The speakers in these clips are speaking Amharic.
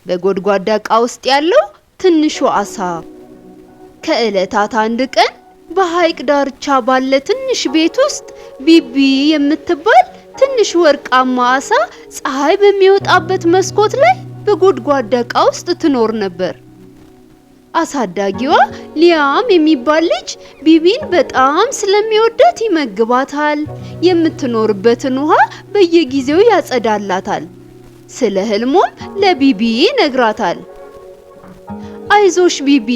በጎድጓዳ ዕቃ ውስጥ ያለው ትንሹ አሳ። ከዕለታት አንድ ቀን በሐይቅ ዳርቻ ባለ ትንሽ ቤት ውስጥ ቢቢ የምትባል ትንሽ ወርቃማ አሳ ፀሐይ በሚወጣበት መስኮት ላይ በጎድጓዳ ዕቃ ውስጥ ትኖር ነበር። አሳዳጊዋ ሊያም የሚባል ልጅ ቢቢን በጣም ስለሚወዳት ይመግባታል፣ የምትኖርበትን ውሃ በየጊዜው ያጸዳላታል። ስለ ህልሙም ለቢቢ ይነግራታል። አይዞሽ ቢቢ፣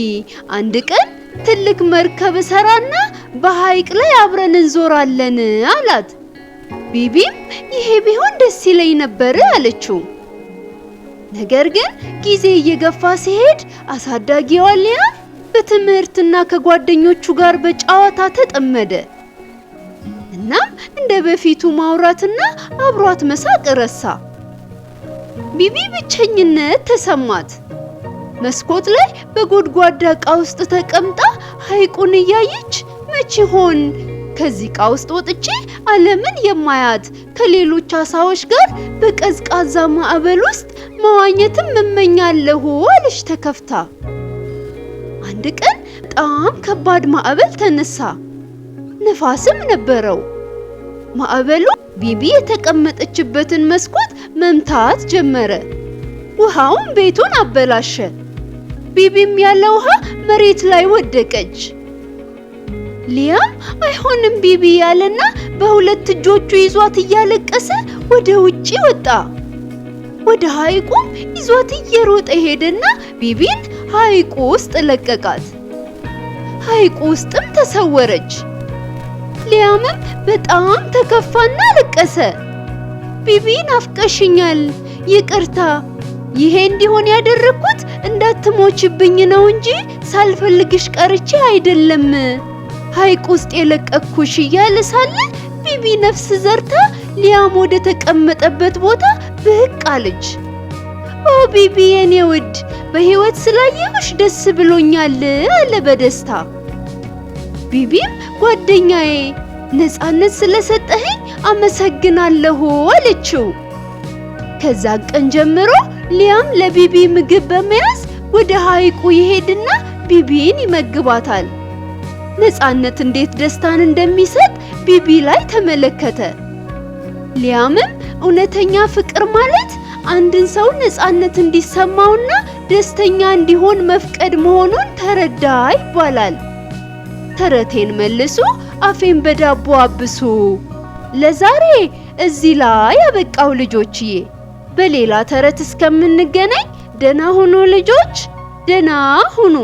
አንድ ቀን ትልቅ መርከብ ሰራና በሐይቅ ላይ አብረን እንዞራለን አላት። ቢቢም ይሄ ቢሆን ደስ ይለኝ ነበር አለችው። ነገር ግን ጊዜ እየገፋ ሲሄድ አሳዳጊዋ ሊያም በትምህርትና ከጓደኞቹ ጋር በጨዋታ ተጠመደ። እናም እንደ በፊቱ ማውራትና አብሯት መሳቅ ረሳ። ቢቢ ብቸኝነት ተሰማት። መስኮት ላይ በጎድጓዳ ዕቃ ውስጥ ተቀምጣ ሐይቁን እያየች መቼ ሆን ከዚህ ዕቃ ውስጥ ወጥቼ ዓለምን የማያት ከሌሎች አሳዎች ጋር በቀዝቃዛ ማዕበል ውስጥ መዋኘትም እመኛለሁ አለች ተከፍታ። አንድ ቀን በጣም ከባድ ማዕበል ተነሳ፣ ነፋስም ነበረው። ማዕበሉ ቢቢ የተቀመጠችበትን መስኮት መምታት ጀመረ። ውሃውም ቤቱን አበላሸ። ቢቢም ያለ ውሃ መሬት ላይ ወደቀች። ሊያም አይሆንም ቢቢ ያለና በሁለት እጆቹ ይዟት እያለቀሰ ወደ ውጪ ወጣ። ወደ ሐይቁም ይዟት እየሮጠ ሄደና ቢቢን ሐይቁ ውስጥ ለቀቃት። ሐይቁ ውስጥም ተሰወረች። ሊያምም በጣም ተከፋና ለቀሰ። ቢቢ ናፍቀሽኛል፣ ይቅርታ፣ ይሄ እንዲሆን ያደረኩት እንዳትሞችብኝ ነው እንጂ ሳልፈልግሽ ቀርቼ አይደለም። ሐይቅ ውስጥ የለቀኩሽ እያለ ሳለ ቢቢ ነፍስ ዘርታ ሊያም ወደ ተቀመጠበት ቦታ ብቅ አለች። ኦ ቢቢ የኔ ውድ፣ በህይወት ስላየሁሽ ደስ ብሎኛል አለ በደስታ። ቢቢም ጓደኛዬ፣ ነፃነት ስለሰጠኸኝ አመሰግናለሁ አለችው። ከዛ ቀን ጀምሮ ሊያም ለቢቢ ምግብ በመያዝ ወደ ሐይቁ ይሄድና ቢቢን ይመግባታል። ነፃነት እንዴት ደስታን እንደሚሰጥ ቢቢ ላይ ተመለከተ። ሊያምም እውነተኛ ፍቅር ማለት አንድን ሰው ነፃነት እንዲሰማውና ደስተኛ እንዲሆን መፍቀድ መሆኑን ተረዳ ይባላል። ተረቴን መልሱ፣ አፌን በዳቦ አብሱ። ለዛሬ እዚህ ላይ ያበቃው ልጆችዬ። በሌላ ተረት እስከምንገናኝ ደህና ሁኑ ልጆች፣ ደህና ሁኑ።